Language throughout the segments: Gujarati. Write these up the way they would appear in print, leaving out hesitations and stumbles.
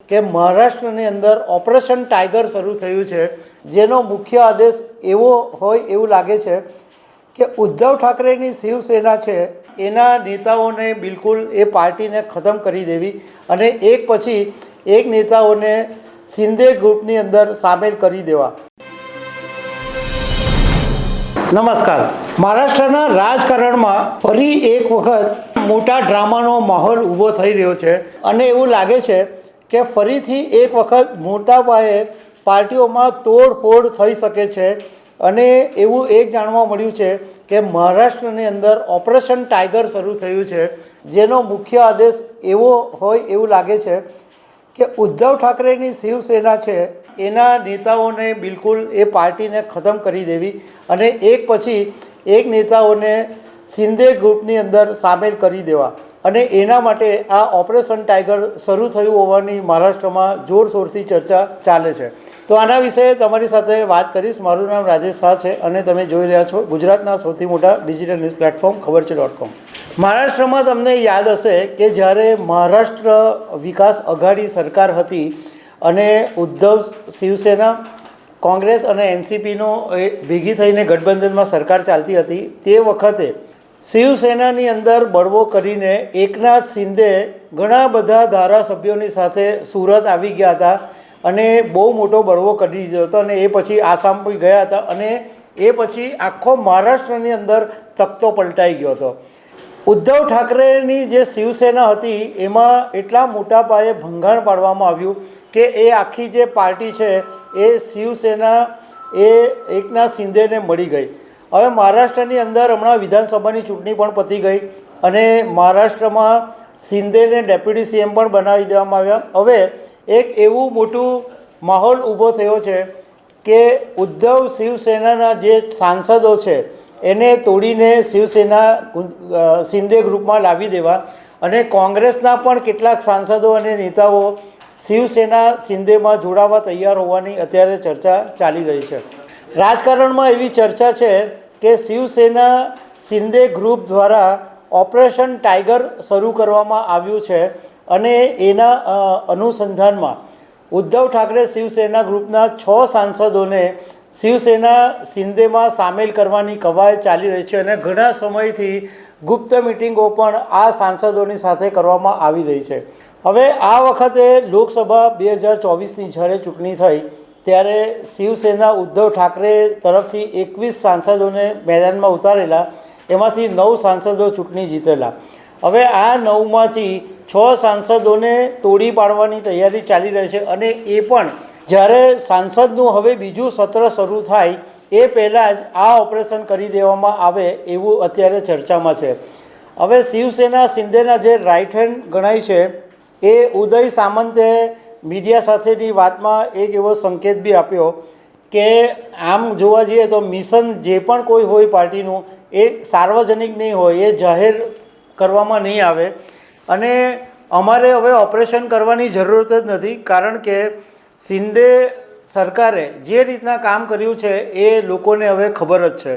કે મહારાષ્ટ્રની અંદર ઓપરેશન ટાઈગર શરૂ થયું છે, જેનો મુખ્ય આદેશ એવો હોય એવું લાગે છે કે ઉદ્ધવ ઠાકરેની શિવસેના છે એના નેતાઓને બિલકુલ એ પાર્ટીને ખતમ કરી દેવી અને એક પછી એક નેતાઓને શિંદે ગ્રુપની અંદર સામેલ કરી દેવા। નમસ્કાર। મહારાષ્ટ્રના રાજકારણમાં ફરી એક વખત મોટા ડ્રામાનો માહોલ ઊભો થઈ રહ્યો છે અને એવું લાગે છે કે ફરીથી એક વખત મોટા પાયે પાર્ટીઓમાં તોડફોડ થઈ શકે છે અને એવું એક જાણવા મળ્યું છે કે મહારાષ્ટ્રની અંદર ઓપરેશન ટાઈગર શરૂ થયું છે, જેનો મુખ્ય આદેશ એવો હોય એવું લાગે છે કે ઉદ્ધવ ઠાકરેની શિવસેના છે એના નેતાઓને બિલકુલ એ પાર્ટીને ખતમ કરી દેવી અને એક પછી એક નેતાઓને શિંદે ગ્રુપની અંદર સામેલ કરી દેવા અને એના માટે આ ઓપરેશન ટાઈગર શરૂ થયું હોવાની મહારાષ્ટ્રમાં જોરશોરથી ચર્ચા ચાલે છે। તો આના વિશે તમારી સાથે વાત કરીશ। મારું નામ રાજેશ શાહ છે અને તમે જોઈ રહ્યા છો ગુજરાતના સૌથી મોટા ડિજિટલ ન્યૂઝ પ્લેટફોર્મ ખબરછે.com। મહારાષ્ટ્રમાં તમને યાદ હશે કે જ્યારે મહારાષ્ટ્ર વિકાસ અઘાડી સરકાર હતી અને ઉદ્ધવ શિવસેના કોંગ્રેસ અને એનસીપીનો ભેગી થઈને ગઠબંધનમાં સરકાર ચાલતી હતી, તે વખતે શિવસેનાની અંદર બળવો કરીને એકનાથ શિંદે ઘણા બધા ધારાસભ્યોની સાથે સુરત આવી ગયા હતા અને બહુ મોટો બળવો કરી દીધો હતો અને એ પછી આસામ પણ ગયા હતા અને એ પછી આખો મહારાષ્ટ્રની અંદર તખ્તો પલટાઈ ગયો હતો। ઉદ્ધવ ઠાકરેની જે શિવસેના હતી એમાં એટલા મોટા પાયે ભંગાણ પાડવામાં આવ્યું કે એ આખી જે પાર્ટી છે એ શિવસેના એ એકનાથ શિંદેને મળી ગઈ। હવે મહારાષ્ટ્રની અંદર હમણાં વિધાનસભાની ચૂંટણી પણ પતી ગઈ અને મહારાષ્ટ્રમાં શિંદેને ડેપ્યુટી સીએમ પણ બનાવી દેવામાં આવ્યા। હવે એક એવું મોટું માહોલ ઊભો થયો છે કે ઉદ્ધવ શિવસેનાના જે સાંસદો છે એને તોડીને શિવસેના શિંદે ગ્રુપમાં લાવી દેવા અને કોંગ્રેસના પણ કેટલાક સાંસદો અને નેતાઓ શિવસેના શિંદેમાં જોડાવા તૈયાર હોવાની અત્યારે ચર્ચા ચાલી રહી છે। રાજકારણમાં એવી ચર્ચા છે કે શિવસેના શિંદે ગ્રુપ દ્વારા ઓપરેશન ટાઈગર શરૂ કરવામાં આવ્યું છે અને એના અનુસંધાનમાં ઉદ્ધવ ઠાકરે શિવસેના ગ્રુપના 6 સાંસદોને શિવસેના શિંદેમાં સામેલ કરવાની કવાયત ચાલી રહી છે અને ઘણા સમયથી ગુપ્ત મિટિંગો પણ આ સાંસદોની સાથે કરવામાં આવી રહી છે। હવે આ વખતે લોકસભા 2024ની જ્યારે ચૂંટણી થઈ ત્યારે શિવસેના ઉદ્ધવ ઠાકરે તરફથી 21 સાંસદોને મેદાનમાં ઉતારેલા, એમાંથી 9 સાંસદો ચૂંટણી જીતેલા। હવે આ 9માંથી 6 સાંસદોને તોડી પાડવાની તૈયારી ચાલી રહી છે અને એ પણ જ્યારે સાંસદનું હવે બીજું સત્ર શરૂ થાય એ પહેલાં જ આ ઓપરેશન કરી દેવામાં આવે એવું અત્યારે ચર્ચામાં છે। હવે શિવસેના શિંદેના જે રાઇટ હેન્ડ ગણાય છે એ ઉદય સામંતે મીડિયા સાથેની વાતમાં એક એવો સંકેત બી આપ્યો કે આમ જોવા જઈએ તો મિશન જે પણ કોઈ હોય પાર્ટીનું એ સાર્વજનિક નહીં હોય, એ જાહેર કરવામાં નહીં આવે અને અમારે હવે ઓપરેશન કરવાની જરૂરત જ નથી કારણ કે શિંદે સરકારે જે રીતના કામ કર્યું છે એ લોકોને હવે ખબર જ છે।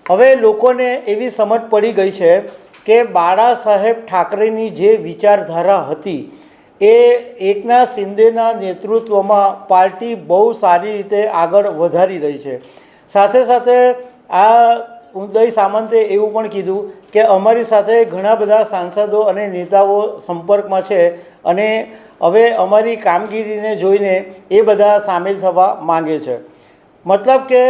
હવે લોકોને એવી સમજ પડી ગઈ છે કે બાળા સાહેબ ઠાકરેની જે વિચારધારા હતી એ એકનાથ શિંદેના નેતૃત્વમાં પાર્ટી બહુ સારી રીતે આગળ વધારી રહી છે। સાથે સાથે આ ઉદય સામંતે એવું પણ કીધું કે અમારી સાથે ઘણા બધા સાંસદો અને નેતાઓ સંપર્કમાં છે અને હવે અમારી કામગીરીને જોઈને એ બધા સામેલ થવા માંગે છે। મતલબ કે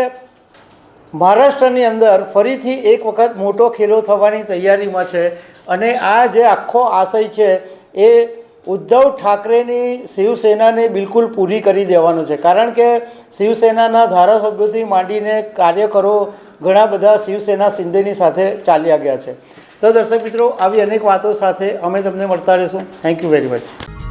મહારાષ્ટ્રની અંદર ફરીથી એક વખત મોટો ખેલો થવાની તૈયારીમાં છે અને આ જે આખો આશય છે એ ઉદ્ધવ ઠાકરેની શિવસેનાને બિલકુલ પૂરી કરી દેવાનો છે કારણ કે શિવસેનાના ધારાસભ્યોથી માંડીને કાર્યકરો ઘણા બધા શિવસેના શિંદેની સાથે ચાલ્યા ગયા છે। તો દર્શક મિત્રો, આવી અનેક વાતો સાથે અમે તમને મળતા રહીશું। Thank you very much.